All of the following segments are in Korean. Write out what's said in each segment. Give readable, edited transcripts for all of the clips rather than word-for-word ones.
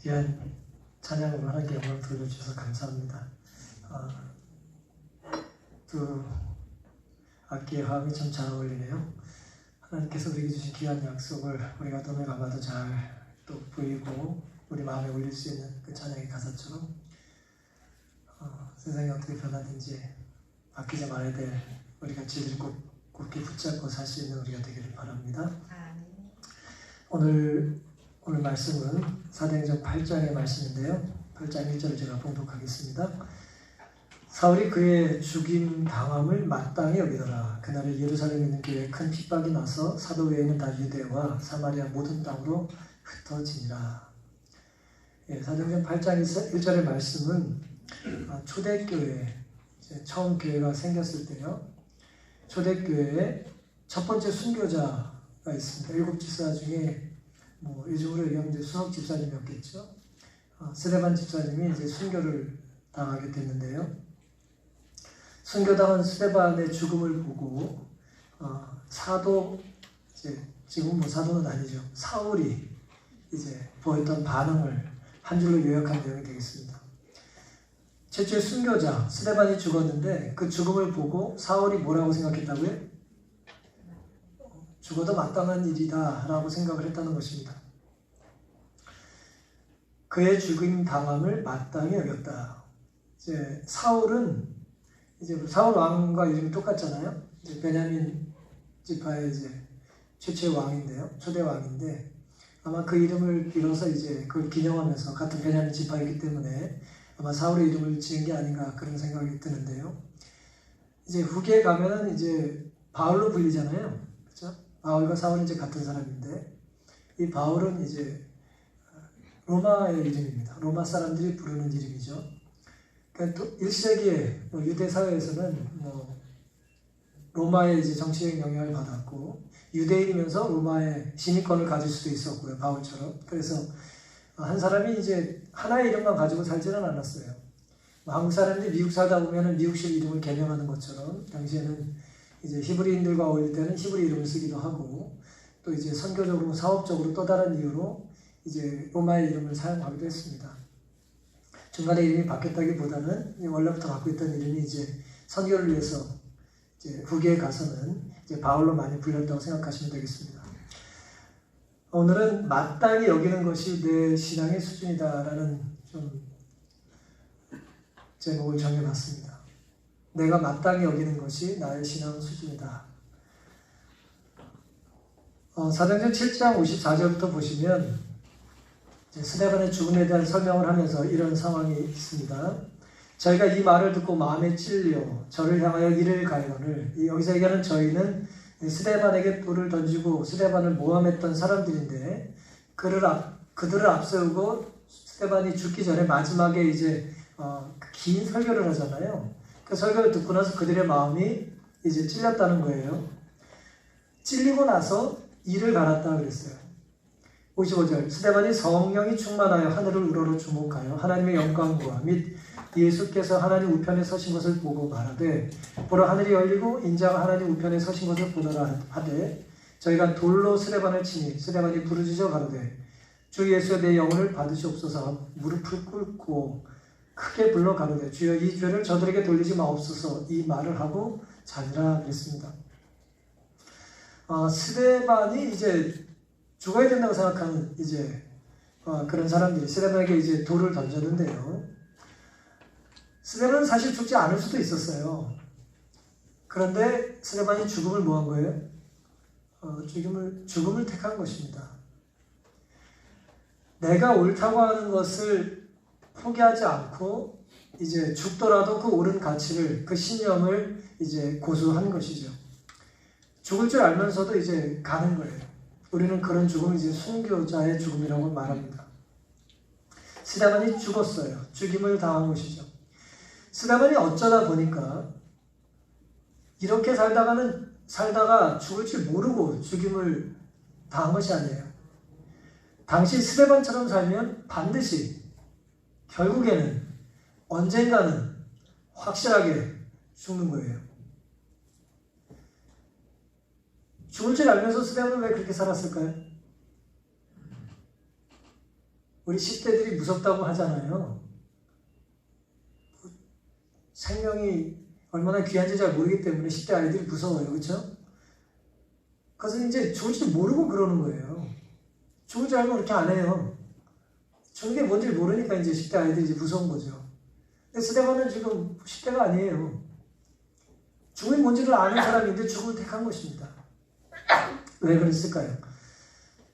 귀한 찬양으로 하나님께 영광 돌려주셔서 감사합니다. 두 악기의 화음이 참 잘 어울리네요. 하나님께서 우리에게 주신 귀한 약속을 우리가 눈을 감아도 잘 또 보이고 우리 마음에 올릴 수 있는 그 찬양의 가사처럼 세상이 어떻게 변하든지 바뀌지 말아야 될 우리가 질질 곱게 붙잡고 살 수 있는 우리가 되기를 바랍니다. 오늘 말씀은 사도행전 8장의 말씀인데요. 8장 1절을 제가 봉독하겠습니다. 사울이 그의 죽임 당함을 마땅히 여기더라. 그날에 예루살렘에 있는 교회에 큰 핍박이 나서 사도 외에는 다 유대와 사마리아 모든 땅으로 흩어지니라. 사도행전 8장 1절의 말씀은 초대교회, 처음 교회가 생겼을 때요. 초대교회에 첫 번째 순교자가 있습니다. 7 집사 중에 요즘으로 얘기하면 이제 수석 집사님이었겠죠. 스데반 집사님이 이제 순교를 당하게 됐는데요. 순교당한 스데반의 죽음을 보고 사도, 지금 사도는 아니죠. 사울이 이제 보였던 반응을 한 줄로 요약한 내용이 되겠습니다. 최초의 순교자 스데반이 죽었는데 그 죽음을 보고 사울이 뭐라고 생각했다고요? 죽어도 마땅한 일이다 라고 생각을 했다는 것입니다. 그의 죽임 당함을 마땅히 여겼다. 이제 사울은 사울 왕과 이름이 똑같잖아요. 베냐민 지파의 최초의 왕인데요. 초대 왕인데 아마 그 이름을 빌어서 그걸 기념하면서 같은 베냐민 지파이기 때문에 아마 사울의 이름을 지은 게 아닌가 그런 생각이 드는데요. 후기에 가면은 바울로 불리잖아요. 그렇죠? 바울과 사울은 같은 사람인데 이 바울은 로마의 이름입니다. 로마 사람들이 부르는 이름이죠. 그러니까 또 1세기에 유대 사회에서는 로마의 정치적 영향을 받았고 유대인이면서 로마의 시민권을 가질 수도 있었고요. 바울처럼. 그래서 한 사람이 하나의 이름만 가지고 살지는 않았어요. 한국 사람들이 미국 살다 보면 미국식 이름을 개명하는 것처럼 당시에는 히브리인들과 어울릴 때는 히브리 이름을 쓰기도 하고 또 선교적으로 사업적으로 또 다른 이유로 로마의 이름을 사용하기도 했습니다. 중간에 이름이 바뀌었다기보다는 원래부터 갖고 있던 이름이 선교를 위해서 후기에 가서는 바울로 많이 불렸다고 생각하시면 되겠습니다. 오늘은 마땅히 여기는 것이 내 신앙의 수준이다라는 제목을 정해봤습니다. 내가 마땅히 여기는 것이 나의 신앙 수준이다. 사도행전 7장 54절부터 보시면 스데반의 죽음에 대한 설명을 하면서 이런 상황이 있습니다. 저희가 이 말을 듣고 마음에 찔려 저를 향하여 이를 가이거늘. 여기서 얘기하는 저희는 스데반에게 돌을 던지고 스데반을 모함했던 사람들인데 그들을 앞세우고 스데반이 죽기 전에 마지막에 긴 설교를 하잖아요. 그 설교를 듣고 나서 그들의 마음이 찔렸다는 거예요. 찔리고 나서 이를 갈았다 그랬어요. 55절 스데반이 성령이 충만하여 하늘을 우러러 주목하여 하나님의 영광과 및 예수께서 하나님 우편에 서신 것을 보고 말하되 보라 하늘이 열리고 인자가 하나님 우편에 서신 것을 보더라 하되 저희가 돌로 스데반을 치니 스데반이 부르짖어 가로되 주 예수의 내 영혼을 받으시옵소서 무릎을 꿇고 크게 불러 가로되 주여 이 죄를 저들에게 돌리지 마옵소서 이 말을 하고 자니라 그랬습니다. 스데반이 죽어야 된다고 생각하는 그런 사람들이 스데반에게 돌을 던졌는데요. 스데반은 사실 죽지 않을 수도 있었어요. 그런데 스데반이 죽음을 뭐한 거예요? 죽음을 택한 것입니다. 내가 옳다고 하는 것을 포기하지 않고 죽더라도 그 옳은 가치를 그 신념을 고수한 것이죠. 죽을 줄 알면서도 가는 거예요. 우리는 그런 죽음이 순교자의 죽음이라고 말합니다. 스데반이 죽었어요. 죽임을 당한 것이죠. 스데반이 어쩌다 보니까 이렇게 살다가 죽을 줄 모르고 죽임을 당한 것이 아니에요. 당시 스데반처럼 살면 반드시 결국에는 언젠가는 확실하게 죽는 거예요. 죽을 줄 알면서 스데반은 왜 그렇게 살았을까요? 우리 10대들이 무섭다고 하잖아요. 생명이 얼마나 귀한지 잘 모르기 때문에 10대 아이들이 무서워요. 그렇죠? 그것은 이제 죽을지도 모르고 그러는 거예요. 죽을 줄 알고 그렇게 안 해요. 죽는 게 뭔지 모르니까 이제 10대 아이들이 이제 무서운 거죠. 근데 스데반은 지금 10대가 아니에요. 죽음이 뭔지를 아는 사람인데 죽음을 택한 것입니다. 왜 그랬을까요?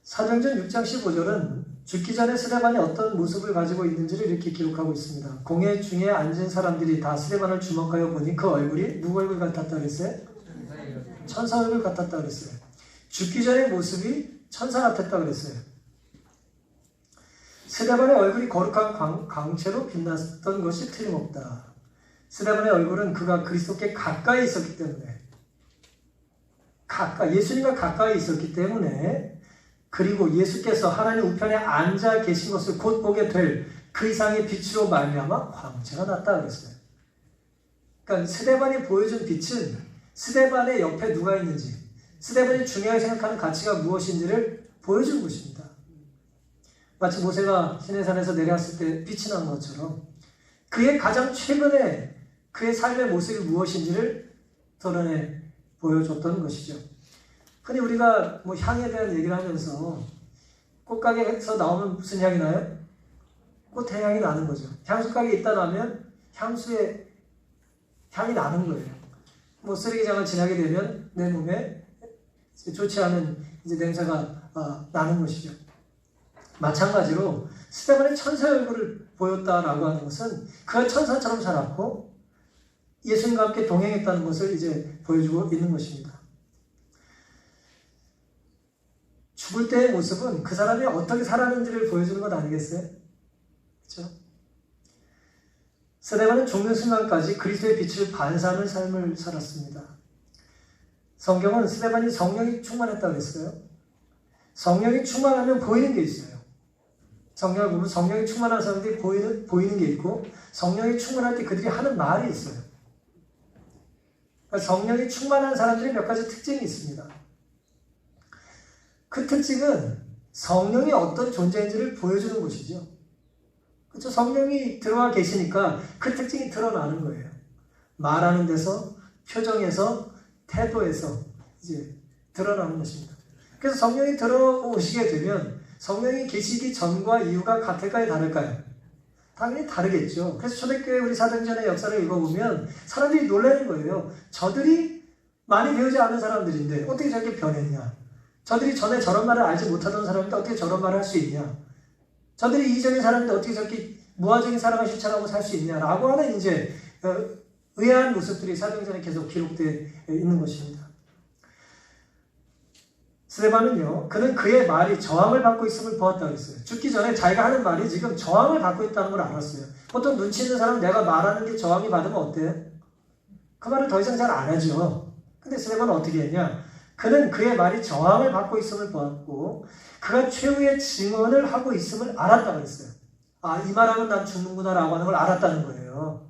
사도행전 6장 15절은 죽기 전에 스데반이 어떤 모습을 가지고 있는지를 이렇게 기록하고 있습니다. 공회 중에 앉은 사람들이 다 스데반을 주목하여 보니 그 얼굴이 누구 얼굴 같았다 그랬어요? 천사 얼굴 같았다 그랬어요. 죽기 전의 모습이 천사 같았다 그랬어요. 스데반의 얼굴이 거룩한 광채로 빛났던 것이 틀림없다. 스데반의 얼굴은 그가 그리스도께 가까이 있었기 때문에 예수님과 가까이 있었기 때문에 그리고 예수께서 하나님 우편에 앉아 계신 것을 곧 보게 될 그 이상의 빛으로 말미암아 광채가 났다 그랬어요. 그러니까 스데반이 보여준 빛은 스데반의 옆에 누가 있는지, 스데반이 중요하게 생각하는 가치가 무엇인지를 보여준 것입니다. 마치 모세가 시내산에서 내려왔을 때 빛이 난 것처럼 그의 가장 최근에 그의 삶의 모습이 무엇인지를 드러내 보여줬던 것이죠. 근데 우리가 뭐 향에 대한 얘기를 하면서 꽃가게에서 나오면 무슨 향이 나요? 꽃의 향이 나는 거죠. 향수 가게에 있다 나면 향수의 향이 나는 거예요. 뭐 쓰레기장을 지나게 되면 내 몸에 좋지 않은 이제 냄새가 나는 것이죠. 마찬가지로 스데반의 천사의 얼굴을 보였다라고 하는 것은 그가 천사처럼 살았고 예수님과 함께 동행했다는 것을 이제 보여주고 있는 것입니다. 죽을 때의 모습은 그 사람이 어떻게 살았는지를 보여주는 것 아니겠어요? 그렇죠? 스데반은 죽는 순간까지 그리스도의 빛을 반사하는 삶을 살았습니다. 성경은 스데반이 성령이 충만했다고 했어요. 성령이 충만하면 보이는 게 있어요. 성경을 보면 성령이 충만한 사람들이 보이는 게 있고 성령이 충만할 때 그들이 하는 말이 있어요. 그러니까 성령이 충만한 사람들이 몇 가지 특징이 있습니다. 그 특징은 성령이 어떤 존재인지를 보여주는 것이죠. 그렇죠? 성령이 들어와 계시니까 그 특징이 드러나는 거예요. 말하는 데서, 표정에서, 태도에서 이제 드러나는 것입니다. 그래서 성령이 들어오시게 되면 성령이 계시기 전과 이후가 같을까요? 다를까요? 당연히 다르겠죠. 그래서 초대교회 우리 사도행전의 역사를 읽어보면 사람들이 놀라는 거예요. 저들이 많이 배우지 않은 사람들인데 어떻게 저렇게 변했냐? 저들이 전에 저런 말을 알지 못하던 사람인데 어떻게 저런 말을 할 수 있냐? 저들이 이기적인 사람인데 어떻게 저렇게 무화적인 사랑을 실천하고 살 수 있냐라고 하는 이제 의아한 모습들이 사도행전에 계속 기록되어 있는 것입니다. 스데반은요, 그는 그의 말이 저항을 받고 있음을 보았다고 했어요. 죽기 전에 자기가 하는 말이 지금 저항을 받고 있다는 걸 알았어요. 보통 눈치 있는 사람은 내가 말하는 게 저항이 받으면 어때요? 그 말을 더 이상 잘 안 하죠. 근데 스데반은 어떻게 했냐? 그는 그의 말이 저항을 받고 있음을 보았고 그가 최후의 증언을 하고 있음을 알았다고 했어요. 아, 이 말하면 난 죽는구나 라고 하는 걸 알았다는 거예요.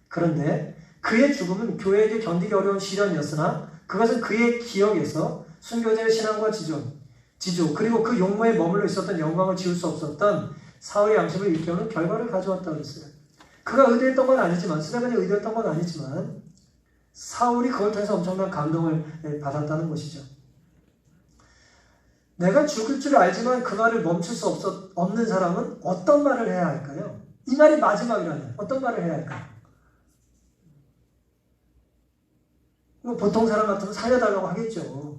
그런데 그의 죽음은 교회에게 견디기 어려운 시련이었으나 그것은 그의 기억에서 순교자의 신앙과 지조 그리고 그 용모에 머물러 있었던 영광을 지울 수 없었던 사울의 양심을 일깨우는 결과를 가져왔다고 했어요. 그가 의도했던 건 아니지만 스데반이 의도했던 건 아니지만 사울이 그걸 통해서 엄청난 감동을 받았다는 것이죠. 내가 죽을 줄 알지만 그 말을 멈출 수 없는 사람은 어떤 말을 해야 할까요? 이 말이 마지막이라면 어떤 말을 해야 할까요? 보통 사람 같으면 살려달라고 하겠죠.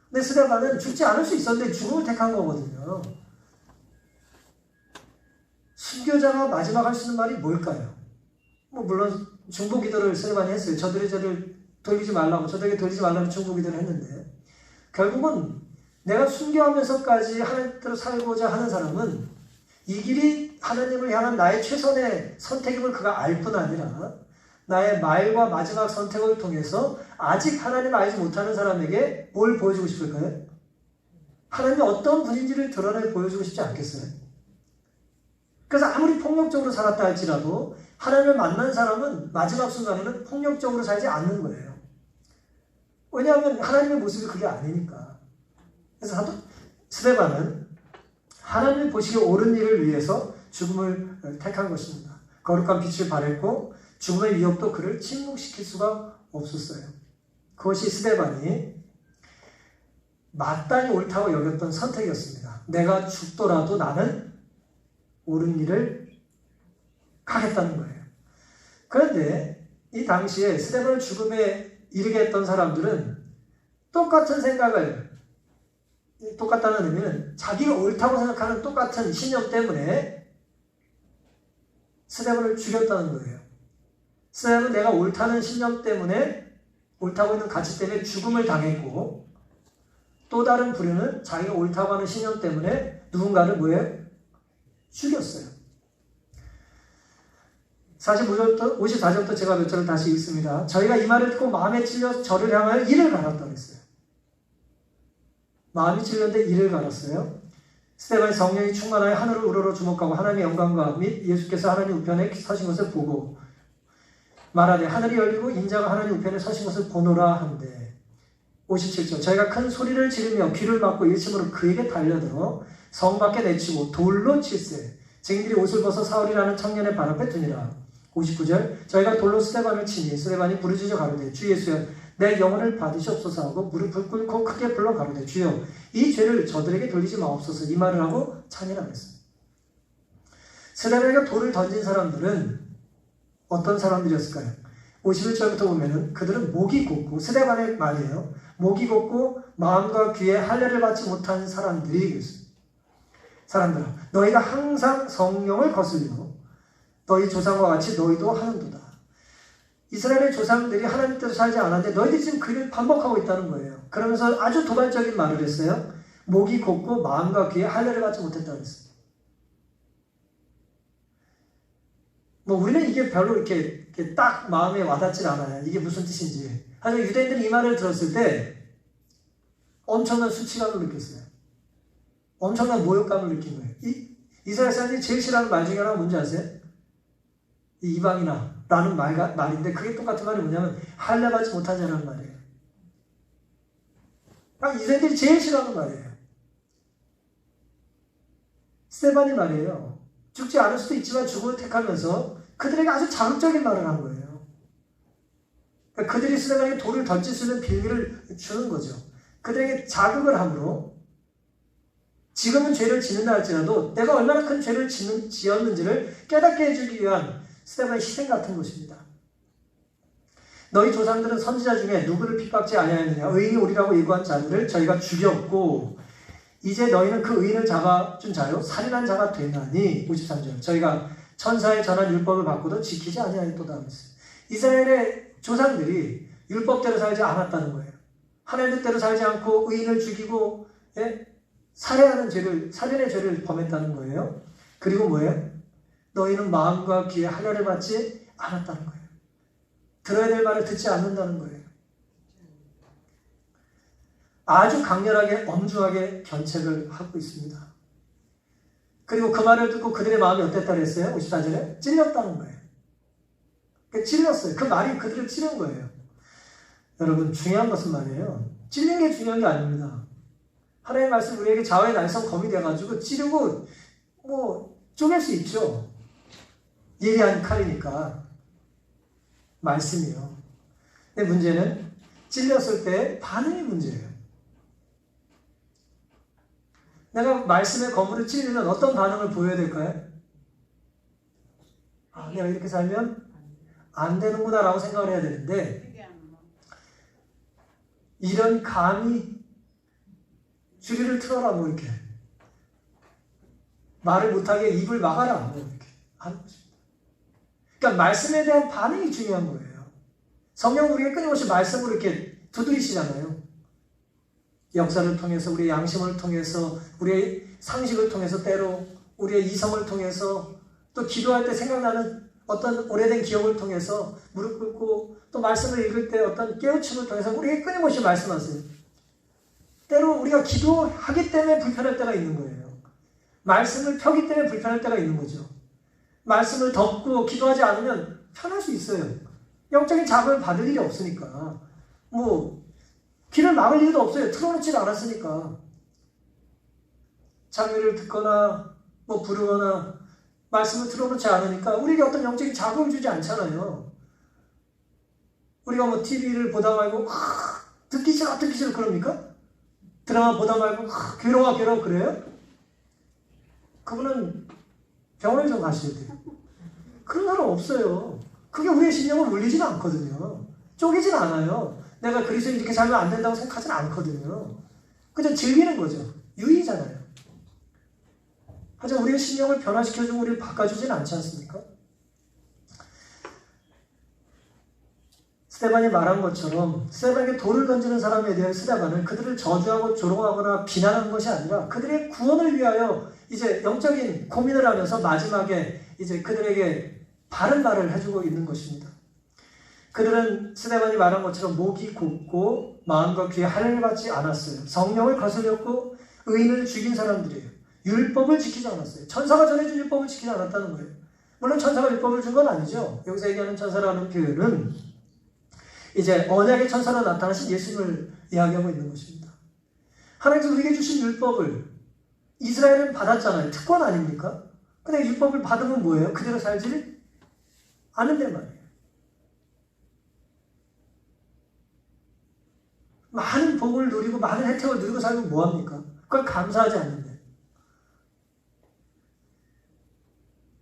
근데 스데반은 죽지 않을 수 있었는데 죽음을 택한 거거든요. 순교자가 마지막 할 수 있는 말이 뭘까요? 물론 중보기도를 스데반이 했어요. 저들을 돌리지 말라고, 저들에게 돌리지 말라고 중보기도를 했는데 결국은 내가 순교하면서까지 하나님 뜻대로 살고자 하는 사람은 이 길이 하나님을 향한 나의 최선의 선택임을 그가 알 뿐 아니라 나의 말과 마지막 선택을 통해서 아직 하나님을 알지 못하는 사람에게 뭘 보여주고 싶을까요? 하나님이 어떤 분인지를 드러내 보여주고 싶지 않겠어요? 그래서 아무리 폭력적으로 살았다 할지라도 하나님을 만난 사람은 마지막 순간에는 폭력적으로 살지 않는 거예요. 왜냐하면 하나님의 모습이 그게 아니니까. 그래서 스데반은 하나님이 보시기에 옳은 일을 위해서 죽음을 택한 것입니다. 거룩한 빛을 발했고 죽음의 위협도 그를 침묵시킬 수가 없었어요. 그것이 스데반이 마땅히 옳다고 여겼던 선택이었습니다. 내가 죽더라도 나는 옳은 일을 가겠다는 거예요. 그런데 이 당시에 스데반을 죽음에 이르게 했던 사람들은 똑같은 생각을, 똑같다는 의미는 자기가 옳다고 생각하는 똑같은 신념 때문에 스데반을 죽였다는 거예요. 스데반은 내가 옳다는 신념 때문에, 옳다고 있는 가치 때문에 죽음을 당했고, 또 다른 부류는 자기가 옳다고 하는 신념 때문에 누군가를 뭐예요? 죽였어요. 54절부터 제가 몇 절을 다시 읽습니다. 저희가 이 말을 듣고 마음에 찔려 저를 향하여 이를 갈았다고 했어요. 마음이 찔렸는데 이를 갈았어요. 스데반이 성령이 충만하여 하늘을 우러러 주목하고 하나님의 영광과 및 예수께서 하나님 우편에 서신 것을 보고 말하되 하늘이 열리고 인자가 하나님 우편에 서신 것을 보노라 한대. 57절 저희가 큰 소리를 지르며 귀를 막고 일심으로 그에게 달려들어 성 밖에 내치고 돌로 칠세. 증인들이 옷을 벗어 사울이라는 청년의 발 앞에 두니라. 59절 저희가 돌로 스데반을 치니 스데반이 부르짖어 가로되 주 예수여 내 영혼을 받으시옵소서 하고 무릎을 꿇고 크게 불러 가로되 주여 이 죄를 저들에게 돌리지 마옵소서. 이 말을 하고 찬이라 했습니다. 스데반에게 돌을 던진 사람들은 어떤 사람들이었을까요? 51절부터 보면은 그들은 목이 곧고, 스데반의 말이에요. 목이 곧고 마음과 귀에 할례를 받지 못한 사람들이 사람들아 너희가 항상 성령을 거슬려 너희 조상과 같이 너희도 하는도다. 이스라엘의 조상들이 하나님 뜻대로 살지 않았는데 너희들이 지금 그 일을 반복하고 있다는 거예요. 그러면서 아주 도발적인 말을 했어요. 목이 곧고 마음과 귀에 할례를 받지 못했다고 했어요. 우리는 이게 별로 이렇게 딱 마음에 와닿질 않아요. 이게 무슨 뜻인지. 하지만 유대인들이 이 말을 들었을 때 엄청난 수치감을 느꼈어요. 엄청난 모욕감을 느낀 거예요. 이스라엘 사람들이 제일 싫어하는 말 중에 하나가 뭔지 아세요? 이방이나 라는 말인데 그게 똑같은 말이 뭐냐면 할례 받지 못한 자라는 말이에요. 이스라엘들이 제일 싫어하는 말이에요. 스데반이 말이에요. 죽지 않을 수도 있지만 죽음을 택하면서 그들에게 아주 자극적인 말을 한 거예요. 그러니까 그들이 스데반에게 돌을 던질 수 있는 빌미를 주는 거죠. 그들에게 자극을 함으로 지금은 죄를 짓는다 할지라도 내가 얼마나 큰 죄를 지었는지를 깨닫게 해주기 위한 스데반의 희생 같은 것입니다. 너희 조상들은 선지자 중에 누구를 핍박지 아니하였느냐? 의인이 오리라고 예고한 자들을 저희가 죽였고 이제 너희는 그 의인을 잡아준 자요 살인한 자가 되나니. 53절 저희가 천사의 전한 율법을 받고도 지키지 아니하였도다 하면서 이스라엘의 조상들이 율법대로 살지 않았다는 거예요. 하나님 뜻대로 살지 않고 의인을 죽이고 살해하는 죄를, 살인의 죄를 범했다는 거예요. 그리고 뭐예요? 너희는 마음과 귀에 할례를 받지 않았다는 거예요. 들어야 될 말을 듣지 않는다는 거예요. 아주 강렬하게 엄중하게 견책을 하고 있습니다. 그리고 그 말을 듣고 그들의 마음이 어땠다 그랬어요? 54절에 찔렸다는 거예요. 찔렸어요. 그 말이 그들을 찌른 거예요. 여러분 중요한 것은 말이에요. 찔린 게 중요한 게 아닙니다. 하나님의 말씀 우리에게 자화의 날선 검이 돼가지고 찌르고 쪼갤 수 있죠. 예리한 칼이니까 말씀이요. 근데 문제는 찔렸을 때 반응이 문제예요. 내가 말씀의 검으로 찔리면 어떤 반응을 보여야 될까요? 내가 이렇게 살면 안 되는구나 라고 생각을 해야 되는데 이런 감히 주리를 틀어라 이렇게 말을 못하게 입을 막아라 이렇게 하는 것입니다. 그러니까 말씀에 대한 반응이 중요한 거예요. 성령 우리에게 끊임없이 말씀으로 이렇게 두드리시잖아요. 역사를 통해서 우리의 양심을 통해서 우리의 상식을 통해서 때로 우리의 이성을 통해서 또 기도할 때 생각나는 어떤 오래된 기억을 통해서 무릎 꿇고 또 말씀을 읽을 때 어떤 깨우침을 통해서 우리에게 끊임없이 말씀하세요. 때로 우리가 기도하기 때문에 불편할 때가 있는 거예요. 말씀을 펴기 때문에 불편할 때가 있는 거죠. 말씀을 덮고 기도하지 않으면 편할 수 있어요. 영적인 자극을 받을 일이 없으니까. 귀를 막을 일도 없어요. 틀어놓지를 않았으니까. 장례를 듣거나 뭐 부르거나 말씀을 들어놓지 않으니까 우리에게 어떤 영적인 자극을 주지 않잖아요. 우리가 뭐 TV를 보다 말고 듣기 싫어 그럽니까? 드라마 보다 말고 괴로워 그래요? 그분은 병원에 좀 가셔야 돼요. 그런 사람 없어요. 그게 우리의 신념을 울리지는 않거든요. 쪼개진 않아요. 내가 그리스도인 이렇게 살면 안 된다고 생각하지는 않거든요. 그냥 즐기는 거죠. 유의잖아요. 하지만 우리의 신념을 변화시켜주고 우리를 바꿔주지는 않지 않습니까? 스데반이 말한 것처럼 스데반에게 돌을 던지는 사람에 대한 스데반은 그들을 저주하고 조롱하거나 비난하는 것이 아니라 그들의 구원을 위하여 이제 영적인 고민을 하면서 마지막에 이제 그들에게 바른 말을 해주고 있는 것입니다. 그들은 스데반이 말한 것처럼 목이 곱고 마음과 귀에 할례를 받지 않았어요. 성령을 거슬렸고 의인을 죽인 사람들이에요. 율법을 지키지 않았어요. 천사가 전해준 율법을 지키지 않았다는 거예요. 물론 천사가 율법을 준 건 아니죠. 여기서 얘기하는 천사라는 표현은 이제 언약의 천사로 나타나신 예수님을 이야기하고 있는 것입니다. 하나님께서 우리에게 주신 율법을 이스라엘은 받았잖아요. 특권 아닙니까? 근데 율법을 받으면 뭐예요? 그대로 살지 않는단 말이에요. 많은 복을 누리고 많은 혜택을 누리고 살면 뭐합니까? 그걸 감사하지 않는데.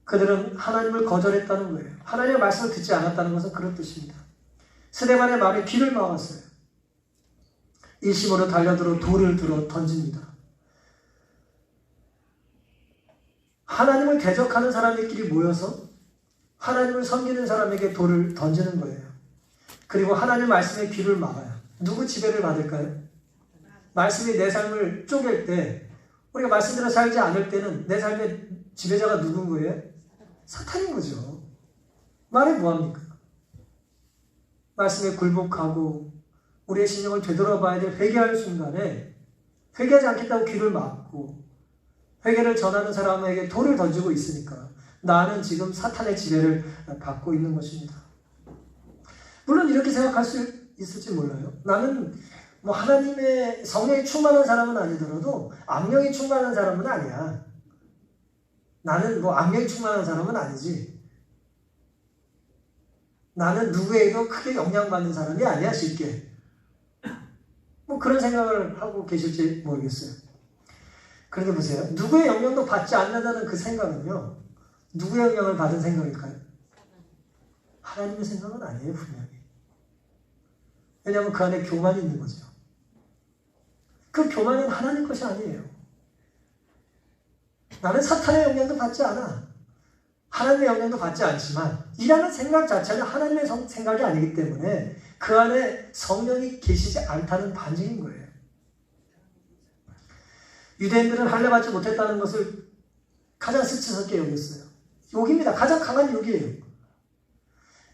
그들은 하나님을 거절했다는 거예요. 하나님의 말씀을 듣지 않았다는 것은 그런 뜻입니다. 스데반의 말에 귀를 막았어요. 일심으로 달려들어 돌을 들어 던집니다. 하나님을 대적하는 사람들끼리 모여서 하나님을 섬기는 사람에게 돌을 던지는 거예요. 그리고 하나님의 말씀에 귀를 막아요. 누구 지배를 받을까요? 말씀이 내 삶을 쪼갤 때 우리가 말씀대로 살지 않을 때는 내 삶의 지배자가 누군 거예요? 사탄인 거죠. 말이 뭐합니까? 말씀에 굴복하고 우리의 신령을 되돌아봐야 될 회개할 순간에 회개하지 않겠다고 귀를 막고 회개를 전하는 사람에게 돌을 던지고 있으니까 나는 지금 사탄의 지배를 받고 있는 것입니다. 물론 이렇게 생각할 수 있을지 몰라요. 나는 뭐 하나님의 성령이 충만한 사람은 아니더라도 악령이 충만한 사람은 아니야. 나는 뭐 악령이 충만한 사람은 아니지. 나는 누구에게도 크게 영향받는 사람이 아니야, 쉽게. 뭐 그런 생각을 하고 계실지 모르겠어요. 그런데 보세요. 누구의 영향도 받지 않는다는 그 생각은요. 누구의 영향을 받은 생각일까요? 하나님의 생각은 아니에요, 분명히. 왜냐하면 그 안에 교만이 있는 거죠. 그 교만은 하나님 것이 아니에요. 나는 사탄의 영향도 받지 않아. 하나님의 영향도 받지 않지만 이라는 생각 자체는 하나님의 생각이 아니기 때문에 그 안에 성령이 계시지 않다는 반증인 거예요. 유대인들은 할례 받지 못했다는 것을 가장 스치스럽게 여겼어요. 욕입니다. 가장 강한 욕이에요.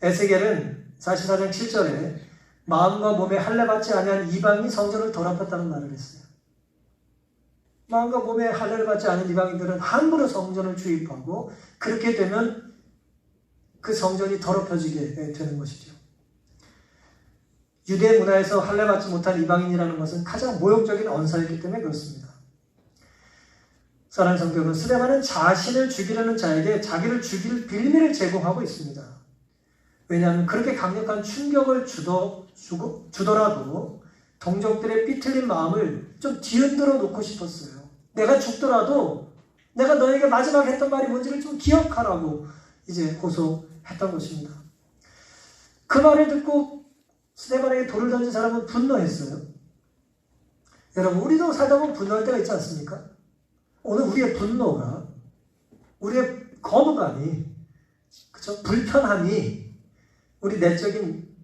에스겔은 44장 7절에 마음과 몸에 할례 받지 아니한 이방이 성전을 더럽혔다는 말을 했어요. 마음과 몸에 할례를 받지 않은 이방인들은 함부로 성전을 주입하고 그렇게 되면 그 성전이 더럽혀지게 되는 것이죠. 유대 문화에서 할례 받지 못한 이방인이라는 것은 가장 모욕적인 언사였기 때문에 그렇습니다. 사랑하는 성도여러분, 스데반은 자신을 죽이려는 자에게 자기를 죽일 빌미를 제공하고 있습니다. 왜냐하면 그렇게 강력한 충격을 주더라도 동족들의 삐틀린 마음을 좀 뒤흔들어 놓고 싶었어요. 내가 죽더라도 내가 너에게 마지막 했던 말이 뭔지를 좀 기억하라고 이제 호소했던 것입니다. 그 말을 듣고 스데반에게 돌을 던진 사람은 분노했어요. 여러분, 우리도 살다 보면 분노할 때가 있지 않습니까? 오늘 우리의 분노가, 우리의 거부감이, 그쵸? 불편함이, 우리 내적인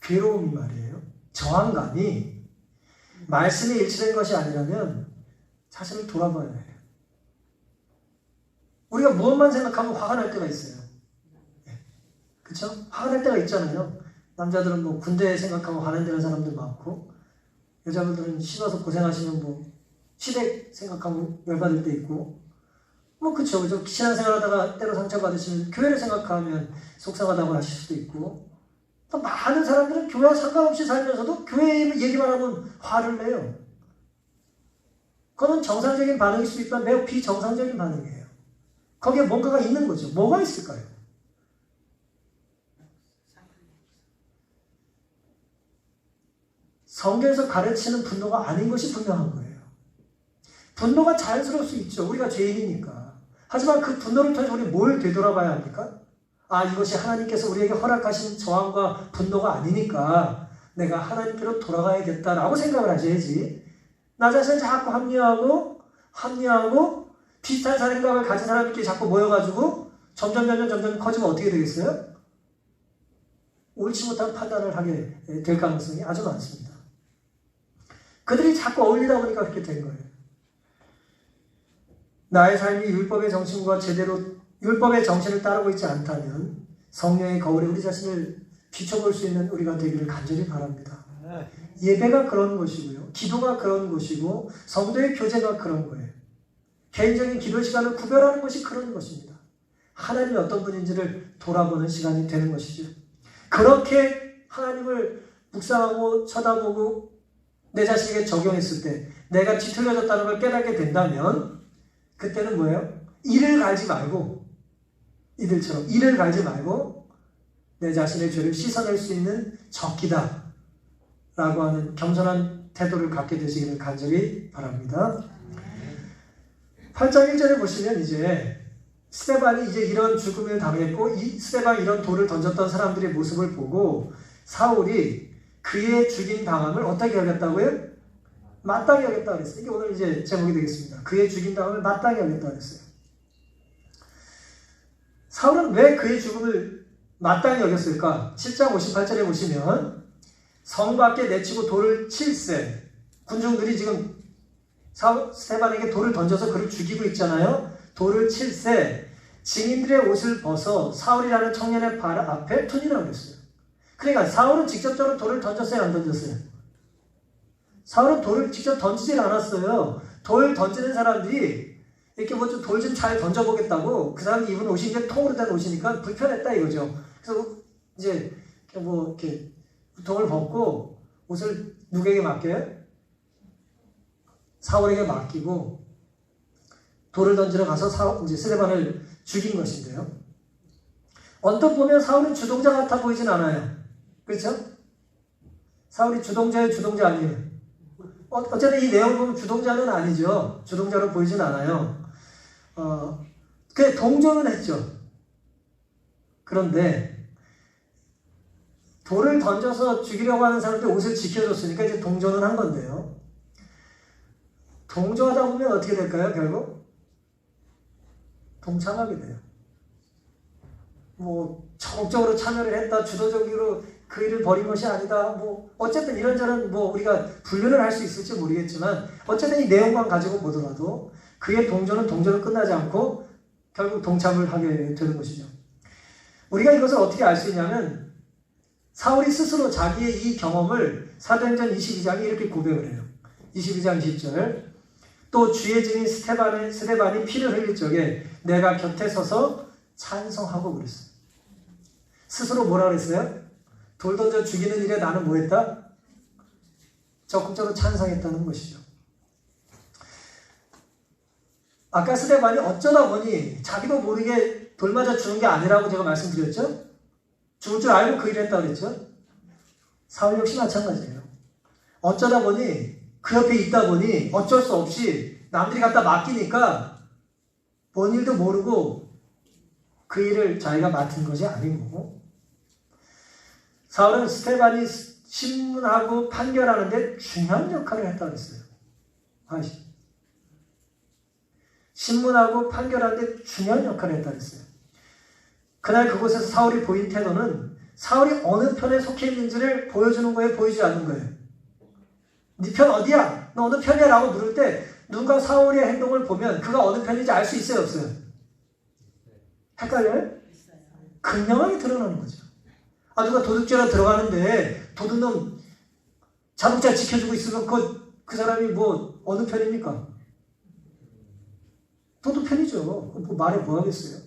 괴로움이 말이에요. 저항감이 말씀에 일치된 것이 아니라면 자신을 돌아봐야 해요. 우리가 무엇만 생각하면 화가 날 때가 있어요. 그쵸? 화가 날 때가 있잖아요. 남자들은 뭐 군대 생각하고 화낸다는 사람들 많고, 여자분들은 신어서 고생하시면 뭐 시댁 생각하면 열받을 때 있고, 뭐 그쵸. 신앙생활 하다가 때로 상처받으시면 교회를 생각하면 속상하다고 하실 수도 있고, 또 많은 사람들은 교회와 상관없이 살면서도 교회 얘기만 하면 화를 내요. 그건 정상적인 반응일 수 있지만 매우 비정상적인 반응이에요. 거기에 뭔가가 있는 거죠. 뭐가 있을까요? 성경에서 가르치는 분노가 아닌 것이 분명한 거예요. 분노가 자연스러울 수 있죠. 우리가 죄인이니까. 하지만 그 분노를 통해서 우리 뭘 되돌아봐야 합니까? 아, 이것이 하나님께서 우리에게 허락하신 저항과 분노가 아니니까 내가 하나님께로 돌아가야겠다라고 생각을 하셔야지. 나 자신을 자꾸 합리화하고 비슷한 생각을 가진 사람들끼리 자꾸 모여가지고 점점 커지면 어떻게 되겠어요? 옳지 못한 판단을 하게 될 가능성이 아주 많습니다. 그들이 자꾸 어울리다 보니까 그렇게 된 거예요. 나의 삶이 율법의 정신과 제대로 율법의 정신을 따르고 있지 않다면 성령의 거울에 우리 자신을 비춰볼 수 있는 우리가 되기를 간절히 바랍니다. 예배가 그런 것이고요. 기도가 그런 것이고 성도의 교제가 그런 거예요. 개인적인 기도 시간을 구별하는 것이 그런 것입니다. 하나님이 어떤 분인지를 돌아보는 시간이 되는 것이죠. 그렇게 하나님을 묵상하고 쳐다보고 내 자신에게 적용했을 때 내가 뒤틀려졌다는 걸 깨닫게 된다면 그때는 뭐예요? 이를 갈지 말고 이들처럼 이를 갈지 말고 내 자신의 죄를 씻어낼 수 있는 적기다 라고 하는 겸손한 태도를 갖게 되시기를 간절히 바랍니다. 8장 1절에 보시면 이제 스데반이 이제 이런 죽음을 당했고 이 스데반이 이런 돌을 던졌던 사람들의 모습을 보고 사울이 그의 죽임 당함을 어떻게 여겼다고요? 마땅히 여겼다고 그랬어요. 이게 오늘 이제 제목이 되겠습니다. 그의 죽임 당함을 마땅히 여겼다고 그랬어요. 사울은 왜 그의 죽음을 마땅히 여겼을까? 7장 58절에 보시면 성 밖에 내치고 돌을 칠세. 군중들이 지금 스데반에게 돌을 던져서 그를 죽이고 있잖아요. 돌을 칠세. 증인들의 옷을 벗어 사울이라는 청년의 발 앞에 투니라고 그랬어요. 그러니까 사울은 직접적으로 돌을 던졌어요, 안 던졌어요? 사울은 돌을 직접 던지질 않았어요. 돌 던지는 사람들이 이렇게 뭐 좀 돌 좀 잘 던져보겠다고 그 사람이 입은 옷이 이제 통으로 된 옷이니까 불편했다 이거죠. 그래서 이제 뭐 이렇게 우통을 벗고 옷을 누구에게 맡겨요? 사울에게 맡기고 돌을 던지러 가서 이제 스데반을 죽인 것인데요. 언뜻 보면 사울은 주동자 같아 보이진 않아요. 그렇죠? 사울이 주동자예요, 주동자 아니에요? 어쨌든 이 내용을 보면 주동자는 아니죠. 주동자로 보이진 않아요. 그냥 동정은 했죠. 그런데 돌을 던져서 죽이려고 하는 사람들 옷을 지켜줬으니까 이제 동정은 한 건데요. 동조하다 보면 어떻게 될까요, 결국? 동참하게 돼요. 뭐 적극적으로 참여를 했다, 주도적으로 그 일을 벌인 것이 아니다. 뭐 어쨌든 이런저런 뭐 우리가 분류를 할 수 있을지 모르겠지만 어쨌든 이 내용만 가지고 보더라도 그의 동조는 동조로 끝나지 않고 결국 동참을 하게 되는 것이죠. 우리가 이것을 어떻게 알 수 있냐면 사울이 스스로 자기의 이 경험을 사도행전 22장에 이렇게 고백을 해요. 22장 20절. 또 주의 증인 스데반이 피를 흘릴 적에 내가 곁에 서서 찬성하고 그랬어요. 스스로 뭐라 그랬어요? 돌 던져 죽이는 일에 나는 뭐 했다? 적극적으로 찬성했다는 것이죠. 아까 스데반이 어쩌다 보니 자기도 모르게 돌 맞아 죽은 게 아니라고 제가 말씀드렸죠? 죽을 줄 알고 그 일을 했다고 그랬죠? 사울 역시 마찬가지예요. 어쩌다 보니 그 옆에 있다 보니 어쩔 수 없이 남들이 갖다 맡기니까 뭔 일도 모르고 그 일을 자기가 맡은 것이 아닌 거고 사울은 스데반이 신문하고 판결하는데 중요한 역할을 했다고 했어요. 신문하고 판결하는데 중요한 역할을 했다고 했어요. 그날 그곳에서 사울이 보인 태도는 사울이 어느 편에 속해 있는지를 보여주는 거예요? 보이지 않는 거예요? 네 편 어디야? 너 어느 편이야? 라고 물을 때 누군가 사울의 행동을 보면 그가 어느 편인지 알 수 있어요? 없어요? 헷갈려요? 극명하게 드러나는 거죠. 누가 도둑질하러 들어가는데 도둑놈 자동차 지켜주고 있으면 그 사람이 뭐 어느 편입니까? 도둑 편이죠. 뭐 말해 뭐 하겠어요?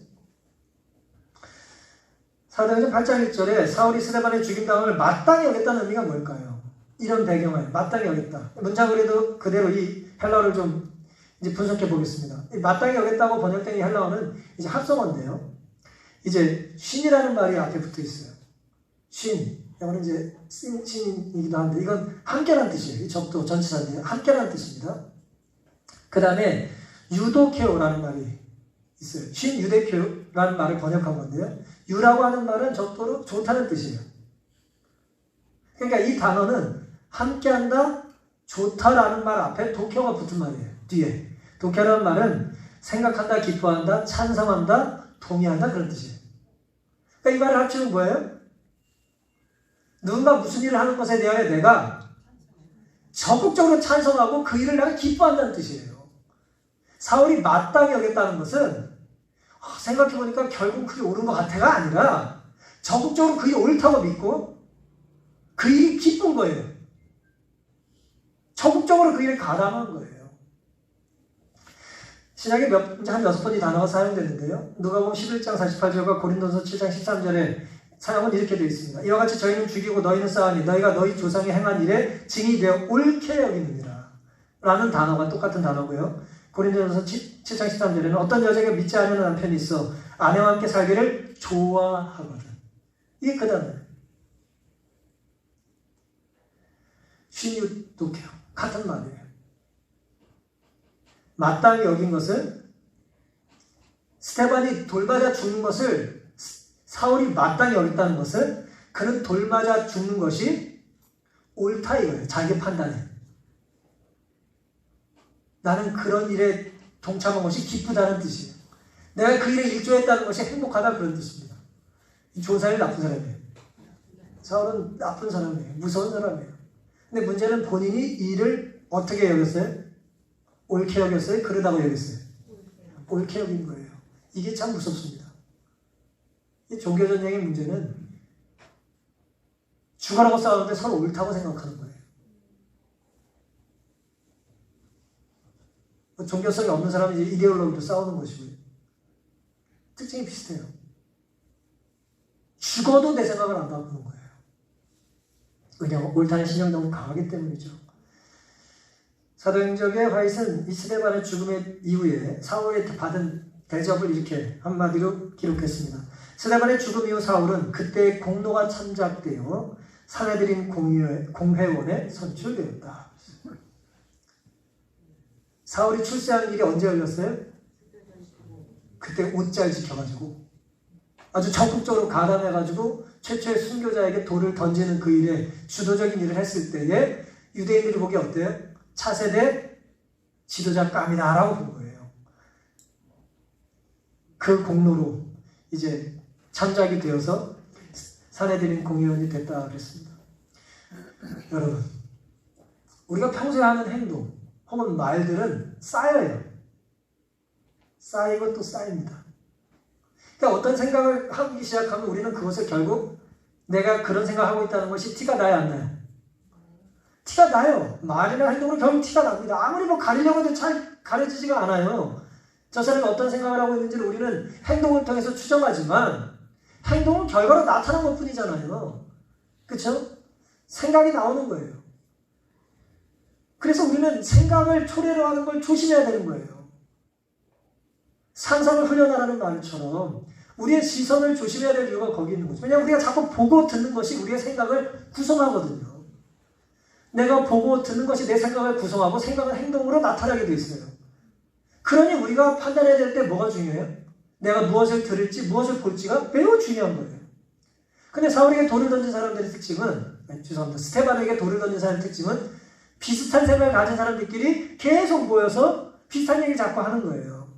사도행전 8장 1절에 사울이 스데반의 죽임당함을 마땅히 여겼다는 의미가 뭘까요? 이런 배경을 마땅히 여겼다. 문장을 해도 그대로 이 헬라어를 좀 이제 분석해 보겠습니다. 마땅히 여겼다고 번역된 이 헬라어는 이제 합성어인데요. 이제 쉰이라는 말이 앞에 붙어 있어요. 쉰. 이거는 이제 신이기도 한데 이건 함께라는 뜻이에요. 이 적도 전치사인데 함께라는 뜻입니다. 그 다음에 유도케오라는 말이 있어요. 쉰 유대케오라는 말을 번역한 건데요. 유라고 하는 말은 적도로 좋다는 뜻이에요. 그러니까 이 단어는 함께한다, 좋다라는 말 앞에 도케오가 붙은 말이에요. 뒤에. 도케오라는 말은 생각한다, 기뻐한다, 찬성한다, 동의한다 그런 뜻이에요. 그러니까 이 말을 합치면 뭐예요? 누군가 무슨 일을 하는 것에 대하여 내가 적극적으로 찬성하고 그 일을 내가 기뻐한다는 뜻이에요. 사울이 마땅히 여겼다는 것은 생각해보니까 결국 그게 옳은 것 같아가 아니라 적극적으로 그 일이 옳다고 믿고 그 일이 기쁜 거예요. 적극적으로 그 일에 가담한 거예요. 신약에 한 6번 이 단어가 사용됐는데요. 누가복음 11장 48절과 고린도서 7장 13절에 사용은 이렇게 되어 있습니다. 이와 같이 저희는 죽이고 너희는 싸우니 너희가 너희 조상이 행한 일에 증인이 되어 옳게 여기느니라 라는 단어가 똑같은 단어고요. 고린도서 7장 13절에는 어떤 여자가 믿지 않는 남편이 있어 아내와 함께 살기를 좋아하거든. 이게 그 단어예요. 쉰유도케오 같은 말이에요. 마땅히 여긴 것은 스테반이 돌맞아 죽는 것을 사울이 마땅히 여겼다는 것은 그는 돌맞아 죽는 것이 옳다 이거예요. 자기 판단에. 나는 그런 일에 동참한 것이 기쁘다는 뜻이에요. 내가 그 일에 일조했다는 것이 행복하다 그런 뜻입니다. 좋은 사람이 나쁜 사람이에요. 사울은 나쁜 사람이에요. 무서운 사람이에요. 근데 문제는 본인이 이 일을 어떻게 여겼어요? 옳게 여겼어요? 그러다고 여겼어요? 옳게 여긴 거예요. 이게 참 무섭습니다. 이 종교전쟁의 문제는 죽어라고 싸우는데 서로 옳다고 생각하는 거예요. 종교성이 없는 사람은 이제 이데올로기로 싸우는 것이고요. 특징이 비슷해요. 죽어도 내 생각을 안 바꾸는 거예요. 왜냐하면 옳다는 신념이 너무 강하기 때문이죠. 사도행적의 화이트는 이 스데반의 죽음의 이후에 사울이 받은 대접을 이렇게 한마디로 기록했습니다. 스데반의 죽음 이후 사울은 그때의 공로가 참작되어 사내들인 공회원에 선출되었다. 사울이 출세하는 일이 언제 열렸어요? 그때 옷잘 지켜가지고 아주 적극적으로 가담해가지고 최초의 순교자에게 돌을 던지는 그 일에 주도적인 일을 했을 때에 유대인들이 보기 어때요? 차세대 지도자감이다라고 본 거예요. 그 공로로 이제 참작이 되어서 사내들인 공회원이 됐다 그랬습니다. 여러분, 우리가 평소에 하는 행동 혹은 말들은 쌓여요. 쌓이고 또 쌓입니다. 그러니까 어떤 생각을 하기 시작하면 우리는 그것을 결국 내가 그런 생각을 하고 있다는 것이 티가 나요, 안 나요? 티가 나요. 말이나 행동으로 결국 티가 납니다. 아무리 뭐 가리려고 해도 잘 가려지지가 않아요. 저 사람이 어떤 생각을 하고 있는지를 우리는 행동을 통해서 추정하지만 행동은 결과로 나타난 것 뿐이잖아요. 그렇죠? 생각이 나오는 거예요. 그래서 우리는 생각을 초래로 하는 걸 조심해야 되는 거예요. 상상을 훈련하라는 말처럼 우리의 시선을 조심해야 될 이유가 거기 있는 거죠. 왜냐하면 우리가 자꾸 보고 듣는 것이 우리의 생각을 구성하거든요. 내가 보고 듣는 것이 내 생각을 구성하고 생각은 행동으로 나타나게 돼 있어요. 그러니 우리가 판단해야 될 때 뭐가 중요해요? 내가 무엇을 들을지 무엇을 볼지가 매우 중요한 거예요. 근데 사울에게 돌을 던진 사람들의 특징은 스테반에게 돌을 던진 사람의 특징은 비슷한 생각을 가진 사람들끼리 계속 모여서 비슷한 얘기를 자꾸 하는 거예요.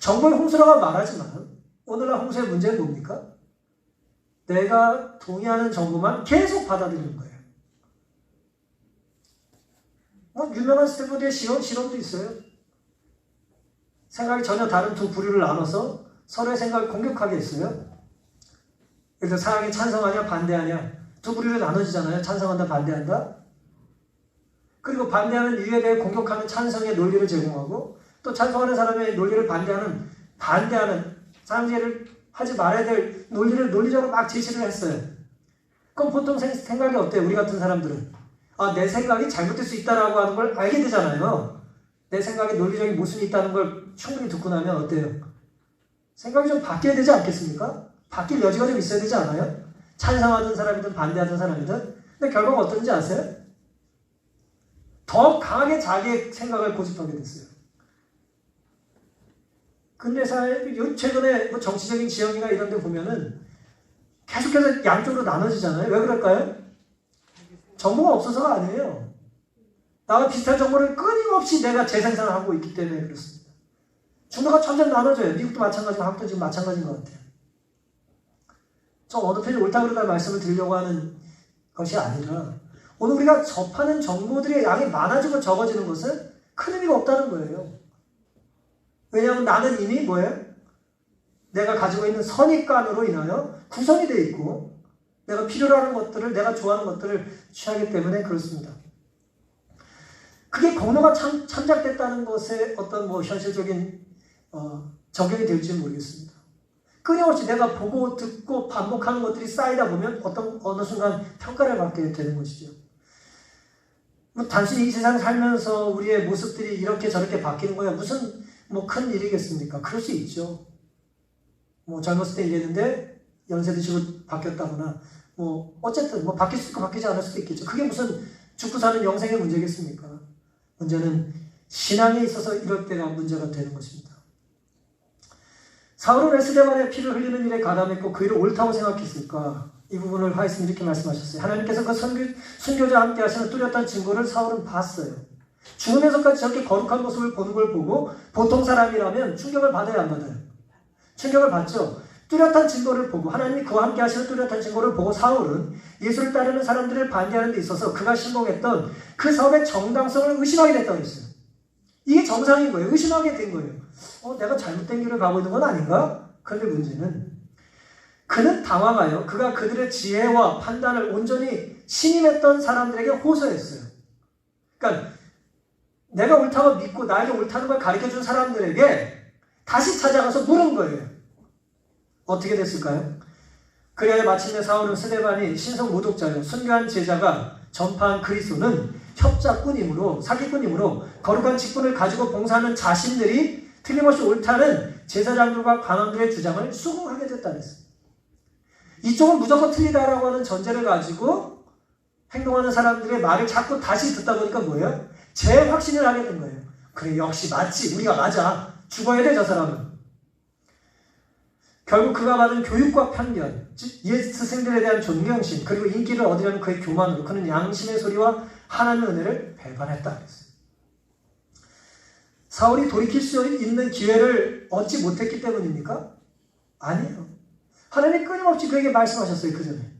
정보의 홍수라고 말하지만 오늘날 홍수의 문제는 뭡니까? 내가 동의하는 정보만 계속 받아들이는 거예요. 유명한 스탠포드의 실험도 있어요. 생각이 전혀 다른 두 부류를 나눠서 서로의 생각을 공격하게 했어요. 그래서 사랑에 찬성하냐 반대하냐 두 부류로 나눠지잖아요. 찬성한다 반대한다. 그리고 반대하는 이유에 대해 공격하는 찬성의 논리를 제공하고 또 찬성하는 사람의 논리를 반대하는 사람들을 하지 말아야 될 논리를 논리적으로 막 제시를 했어요. 그럼 보통 생각이 어때요? 우리 같은 사람들은 내 생각이 잘못될 수 있다라고 하는 걸 알게 되잖아요. 내 생각에 논리적인 모순이 있다는 걸 충분히 듣고 나면 어때요? 생각이 좀 바뀌어야 되지 않겠습니까? 바뀔 여지가 좀 있어야 되지 않아요? 찬성하던 사람이든 반대하던 사람이든. 근데 결과가 어떤지 아세요? 더 강하게 자기의 생각을 고집하게 됐어요. 근데 최근에 뭐 정치적인 지형이나 이런 데 보면은 계속해서 양쪽으로 나눠지잖아요. 왜 그럴까요? 정보가 없어서가 아니에요. 나와 비슷한 정보를 끊임없이 내가 재생산을 하고 있기 때문에 그렇습니다. 중도가 점점 나눠져요. 미국도 마찬가지고 한국도 지금 마찬가지인 것 같아요. 좀 어느 편이 옳다 그러다 말씀을 드리려고 하는 것이 아니라 오늘 우리가 접하는 정보들의 양이 많아지고 적어지는 것은 큰 의미가 없다는 거예요. 왜냐하면 나는 이미 뭐예요? 내가 가지고 있는 선입관으로 인하여 구성이 되어 있고 내가 필요로 하는 것들을 내가 좋아하는 것들을 취하기 때문에 그렇습니다. 그게 공로가 참작됐다는 것에 어떤 뭐 현실적인 적용이 될지는 모르겠습니다. 끊임없이 내가 보고 듣고 반복하는 것들이 쌓이다 보면 어느 순간 평가를 받게 되는 것이죠. 뭐 단순히 이 세상 살면서 우리의 모습들이 이렇게 저렇게 바뀌는 거야 무슨 뭐 큰 일이겠습니까? 그럴 수 있죠. 뭐 젊었을 때 이랬는데 연세 드시고 바뀌었다거나 뭐 어쨌든 뭐 바뀔 수 있고 바뀌지 않을 수도 있겠죠. 그게 무슨 죽고 사는 영생의 문제겠습니까? 문제는 신앙에 있어서 이럴 때가 문제가 되는 것입니다. 사울은 에스데반의 피를 흘리는 일에 가담했고 그 일을 옳다고 생각했을까? 이 부분을 하였으면 이렇게 말씀하셨어요. 하나님께서 그 순교자와 함께 하시는 뚜렷한 증거를 사울은 봤어요. 죽으면서까지 저렇게 거룩한 모습을 보는 걸 보고 보통 사람이라면 충격을 받아야 안 받아요? 충격을 받죠. 뚜렷한 증거를 보고 하나님이 그와 함께 하시는 뚜렷한 증거를 보고 사울은 예수를 따르는 사람들을 반대하는 데 있어서 그가 신봉했던 그 사업의 정당성을 의심하게 됐다고 했어요. 이게 정상인 거예요. 의심하게 된 거예요. 내가 잘못된 길을 가고 있는 건 아닌가? 그런데 문제는 그는 당황하여 그가 그들의 지혜와 판단을 온전히 신임했던 사람들에게 호소했어요. 그러니까 내가 옳다고 믿고 나에게 옳다는 걸 가르쳐준 사람들에게 다시 찾아가서 물은 거예요. 어떻게 됐을까요? 그래야 마침내 사울은 스데반이 신성 모독자요 순교한 제자가 전파한 그리스도는 협작꾼이므로 사기꾼이므로 거룩한 직분을 가지고 봉사하는 자신들이 틀림없이 옳다는 제사장들과 관원들의 주장을 수긍하게 됐다 그랬어요. 이쪽은 무조건 틀리다라고 하는 전제를 가지고 행동하는 사람들의 말을 자꾸 다시 듣다 보니까 뭐예요? 재확신을 하게 된 거예요. 그래 역시 맞지. 우리가 맞아. 죽어야 돼 저 사람은. 결국 그가 받은 교육과 편견, 즉 옛 스승들에 대한 존경심 그리고 인기를 얻으려는 그의 교만으로 그는 양심의 소리와 하나님의 은혜를 배반했다 그랬어요. 사울이 돌이킬 수 있는 기회를 얻지 못했기 때문입니까? 아니에요. 하나님이 끊임없이 그에게 말씀하셨어요. 그 전에.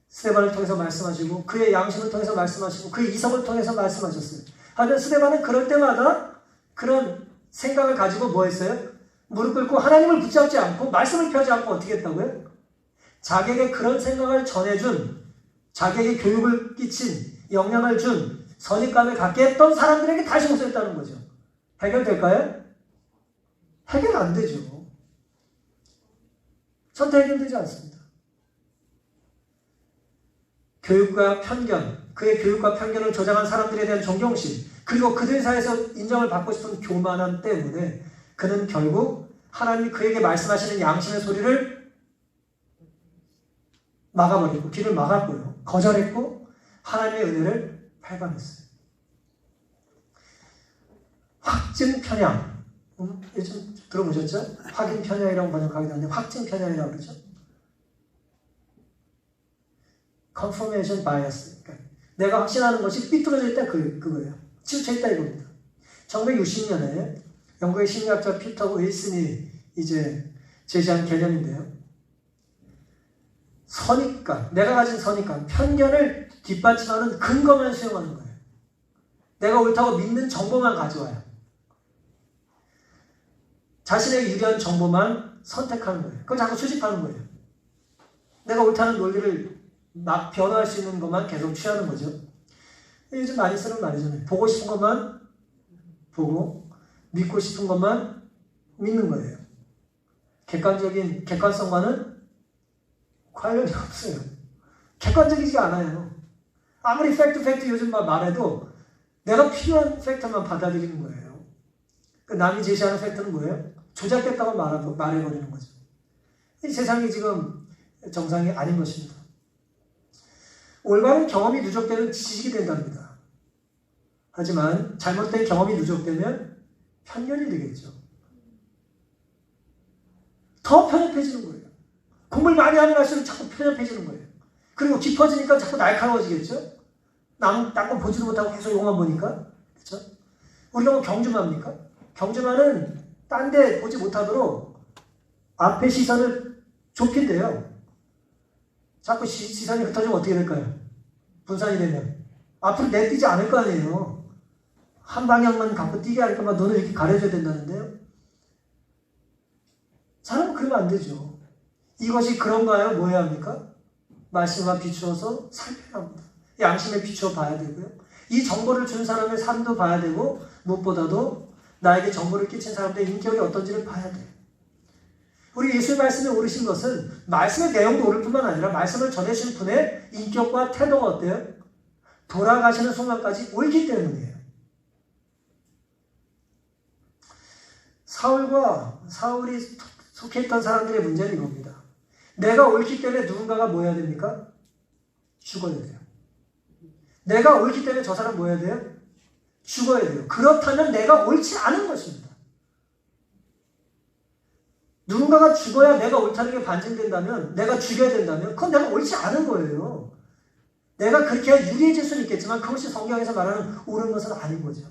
스데반을 통해서 말씀하시고 그의 양심을 통해서 말씀하시고 그의 이성을 통해서 말씀하셨어요. 하지만 스데반은 그럴 때마다 그런 생각을 가지고 뭐 했어요? 무릎 꿇고 하나님을 붙잡지 않고 말씀을 펴지 않고 어떻게 했다고요? 자기에게 그런 생각을 전해준 자기에게 교육을 끼친 영향을 준 선입감을 갖게 했던 사람들에게 다시 호소했다는 거죠. 해결될까요? 해결 안 되죠. 절대 해결되지 않습니다. 교육과 편견, 그의 교육과 편견을 조장한 사람들에 대한 존경심, 그리고 그들 사이에서 인정을 받고 싶은 교만함 때문에 그는 결국 하나님이 그에게 말씀하시는 양심의 소리를 막아버리고 귀를 막았고요. 거절했고 하나님의 은혜를 배반했어요. 확증 편향. 요즘 들어보셨죠? 확인 편향이라고 번역하기도 하는데 확증 편향이라고 그러죠. confirmation bias. 그러니까 내가 확신하는 것이 삐뚤어져 있다 그거예요. 치우쳐 있다 이겁니다. 1960년에 영국의 심리학자 피터 윌슨이 이제 제시한 개념인데요. 선입관, 내가 가진 선입관, 편견을 뒷받침하는 근거만 수용하는 거예요. 내가 옳다고 믿는 정보만 가져와요. 자신에게 유리한 정보만 선택하는 거예요. 그걸 자꾸 수집하는 거예요. 내가 옳다는 논리를 막 변화할 수 있는 것만 계속 취하는 거죠. 요즘 많이 쓰는 말이잖아요. 보고 싶은 것만 보고 믿고 싶은 것만 믿는 거예요. 객관성과는 관련이 없어요. 객관적이지 않아요. 아무리 팩트 요즘 말해도 내가 필요한 팩트만 받아들이는 거예요. 남이 제시하는 팩트는 뭐예요? 조작됐다고 말해버리는 거죠. 이 세상이 지금 정상이 아닌 것입니다. 올바른 경험이 누적되면 지식이 된답니다. 하지만 잘못된 경험이 누적되면 편견이 되겠죠. 더 편협해지는 거예요. 공부를 많이 하면 할수록 자꾸 편협해지는 거예요. 그리고 깊어지니까 자꾸 날카로워지겠죠? 딴 건 보지도 못하고 계속 이것만 보니까. 그렇죠? 우리가 뭐 경주마입니까? 경주마는 딴 데 보지 못하도록 앞에 시선을 좁힌대요. 자꾸 시선이 흩어지면 어떻게 될까요? 분산이 되면. 앞으로 내뛰지 않을 거 아니에요. 한 방향만 갖고 뛰게 하니까 막 눈을 이렇게 가려줘야 된다는데요. 사람은 그러면 안 되죠. 이것이 그런가요? 뭐 해야 합니까? 말씀과 비추어서 살펴야 합니다. 양심에 비추어 봐야 되고요. 이 정보를 준 사람의 삶도 봐야 되고 무엇보다도 나에게 정보를 끼친 사람들의 인격이 어떤지를 봐야 돼요. 우리 예수의 말씀에 오르신 것은 말씀의 내용도 오를 뿐만 아니라 말씀을 전해주신 분의 인격과 태도가 어때요? 돌아가시는 순간까지 옳기 때문이에요. 사울이 속해 있던 사람들의 문제는 이겁니다. 내가 옳기 때문에 누군가가 뭐 해야 됩니까? 죽어야 돼요. 내가 옳기 때문에 저 사람 뭐 해야 돼요? 죽어야 돼요. 그렇다면 내가 옳지 않은 것입니다. 누군가가 죽어야 내가 옳다는 게 반증된다면, 내가 죽여야 된다면 그건 내가 옳지 않은 거예요. 내가 그렇게 유리해질 수는 있겠지만 그것이 성경에서 말하는 옳은 것은 아닌 거죠.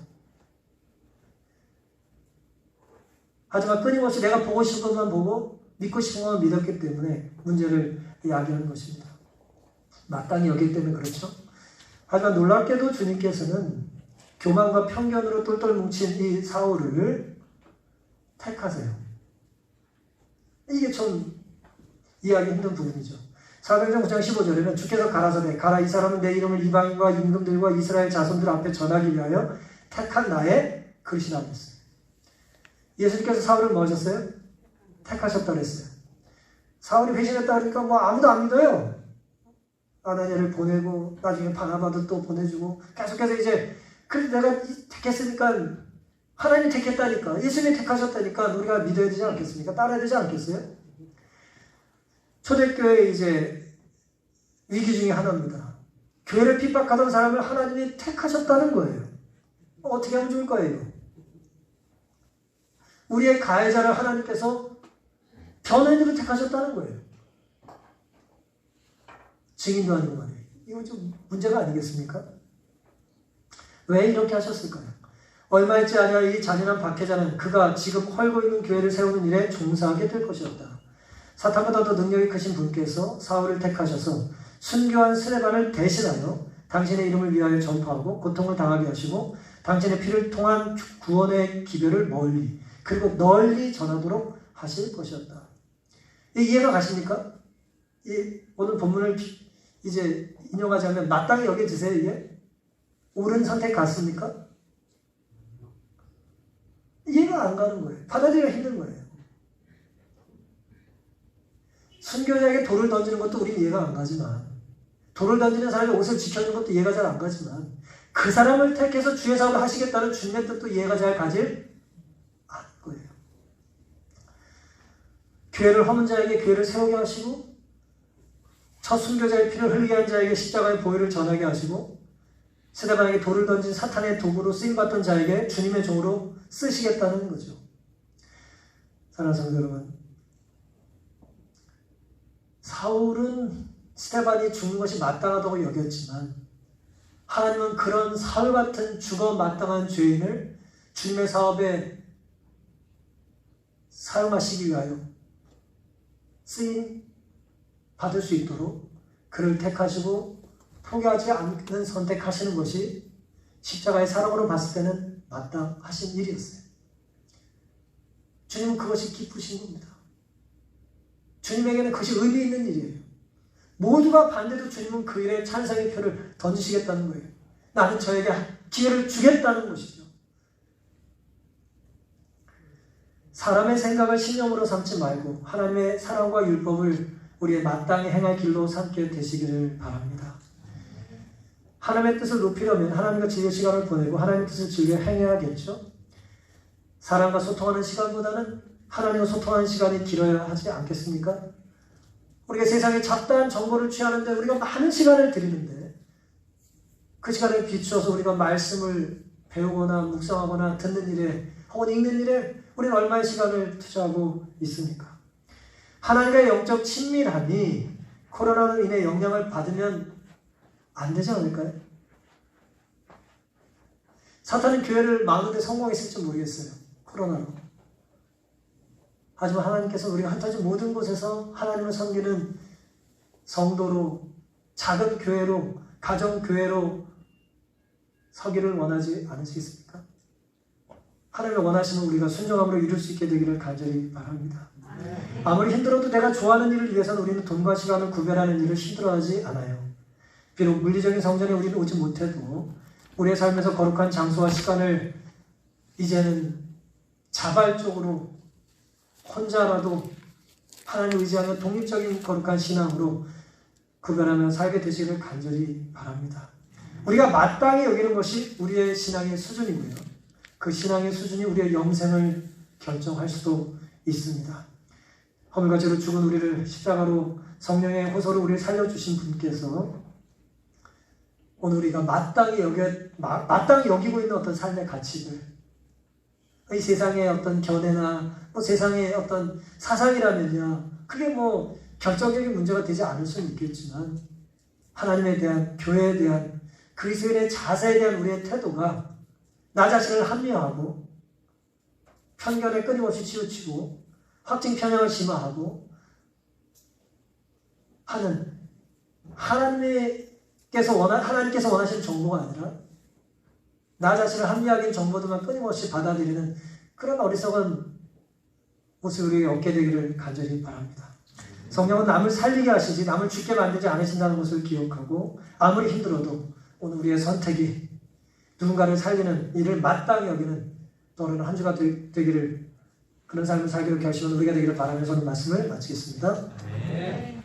하지만 끊임없이 내가 보고 싶은 것만 보고 믿고 싶은 것만 믿었기 때문에 문제를 야기하는 것입니다. 마땅히 여기 때문에 그렇죠. 하지만 놀랍게도 주님께서는 교만과 편견으로 똘똘 뭉친 이 사울을 택하세요. 이게 좀 이해하기 힘든 부분이죠. 사도행전 9장 15절에는 주께서 가라사대 가라 이 사람은 내 이름을 이방인과 임금들과 이스라엘 자손들 앞에 전하기 위하여 택한 나의 그릇이라 했어요. 예수님께서 사울을 뭐 하셨어요? 택하셨다 그랬어요. 사울이 회심했다 그러니까 뭐 아무도 안 믿어요. 아나니아를 보내고 나중에 바나바도 또 보내주고 계속해서 이제 그래도 내가 택했으니까 하나님이 택했다니까 예수님이 택하셨다니까 우리가 믿어야 되지 않겠습니까? 따라야 되지 않겠어요? 초대교회의 이제 위기 중에 하나입니다. 교회를 핍박하던 사람을 하나님이 택하셨다는 거예요. 어떻게 하면 좋을까요? 이거? 우리의 가해자를 하나님께서 변호인으로 택하셨다는 거예요. 증인도 아니고 말이에요. 이거 좀 문제가 아니겠습니까? 왜 이렇게 하셨을까요? 얼마 있지 않아 이 잔인한 박해자는 그가 지금 헐고 있는 교회를 세우는 일에 종사하게 될 것이었다. 사탄보다 더 능력이 크신 분께서 사울을 택하셔서 순교한 스데반을 대신하여 당신의 이름을 위하여 전파하고 고통을 당하게 하시고 당신의 피를 통한 구원의 기별을 멀리 그리고 널리 전하도록 하실 것이었다. 이해가 가십니까? 오늘 본문을 이제 인용하자면 마땅히 여겨지세요. 이게 옳은 선택 같습니까? 이해가 안 가는 거예요. 받아들이기가 힘든 거예요. 순교자에게 돌을 던지는 것도 우리는 이해가 안 가지만 돌을 던지는 사람이 옷을 지켜주는 것도 이해가 잘 안 가지만 그 사람을 택해서 주의 사업을 하시겠다는 주님의 뜻도 이해가 잘 가질 않을 거예요. 교회를 허문 자에게 교회를 세우게 하시고 첫 순교자의 피를 흘리게 한 자에게 십자가의 보혈을 전하게 하시고 스데반에게 돌을 던진 사탄의 도구로 쓰임받던 자에게 주님의 종으로 쓰시겠다는 거죠. 사랑하는 성도 여러분, 사울은 스데반이 죽는 것이 마땅하다고 여겼지만 하나님은 그런 사울 같은 죽어 마땅한 죄인을 주님의 사업에 사용하시기 위하여 쓰임 받을 수 있도록 그를 택하시고 포기하지 않는 선택하시는 것이 십자가의 사랑으로 봤을 때는 마땅하신 일이었어요. 주님은 그것이 기쁘신 겁니다. 주님에게는 그것이 의미 있는 일이에요. 모두가 반대도 주님은 그 일에 찬성의 표를 던지시겠다는 거예요. 나는 저에게 기회를 주겠다는 것이죠. 사람의 생각을 신념으로 삼지 말고 하나님의 사랑과 율법을 우리의 마땅히 행할 길로 삼게 되시기를 바랍니다. 하나님의 뜻을 높이려면 하나님과 즐길 시간을 보내고 하나님의 뜻을 즐겨 행해야겠죠. 사람과 소통하는 시간보다는 하나님과 소통하는 시간이 길어야 하지 않겠습니까? 우리가 세상에 잡다한 정보를 취하는데 우리가 많은 시간을 들이는데 그 시간을 비추어서 우리가 말씀을 배우거나 묵상하거나 듣는 일에 혹은 읽는 일에 우리는 얼마의 시간을 투자하고 있습니까? 하나님과의 영적 친밀함이 코로나로 인해 영향을 받으면 안 되지 않을까요? 사탄은 교회를 막는데 성공했을지 모르겠어요. 코로나로. 하지만 하나님께서 우리가 흩어진 모든 곳에서 하나님을 섬기는 성도로, 작은 교회로, 가정교회로 서기를 원하지 않으시겠습니까? 하나님을 원하시면 우리가 순종함으로 이룰 수 있게 되기를 간절히 바랍니다. 아무리 힘들어도 내가 좋아하는 일을 위해서는 우리는 돈과 시간을 구별하는 일을 힘들어하지 않아요. 비록 물리적인 성전에 우리는 오지 못해도 우리의 삶에서 거룩한 장소와 시간을 이제는 자발적으로 혼자라도 하나님을 의지하는 독립적인 거룩한 신앙으로 구별하며 살게 되시기를 간절히 바랍니다. 우리가 마땅히 여기는 것이 우리의 신앙의 수준이고요. 그 신앙의 수준이 우리의 영생을 결정할 수도 있습니다. 허물과 죄로 죽은 우리를 십자가로 성령의 호소로 우리를 살려주신 분께서 오늘 우리가 마땅히 여기고 있는 어떤 삶의 가치들, 이 세상의 어떤 견해나 세상의 어떤 사상이라면요, 그게 결정적인 문제가 되지 않을 수는 있겠지만 하나님에 대한, 교회에 대한, 그리스도인의 자세에 대한 우리의 태도가 나 자신을 합리화하고 편견에 끊임없이 치우치고 확증 편향을 심화하고 하는 하나님께서 원하시는 정보가 아니라 나 자신을 합리화하는 정보들만 끊임없이 받아들이는 그런 어리석은 모습을 우리에게 얻게 되기를 간절히 바랍니다. 성령은 남을 살리게 하시지 남을 죽게 만들지 않으신다는 것을 기억하고 아무리 힘들어도 오늘 우리의 선택이 누군가를 살리는 일을 마땅히 여기는 떠오르는 한 주가 되기를, 그런 삶을 살기로 결심하는 우리가 되기를 바라면서 오늘 말씀을 마치겠습니다. 네.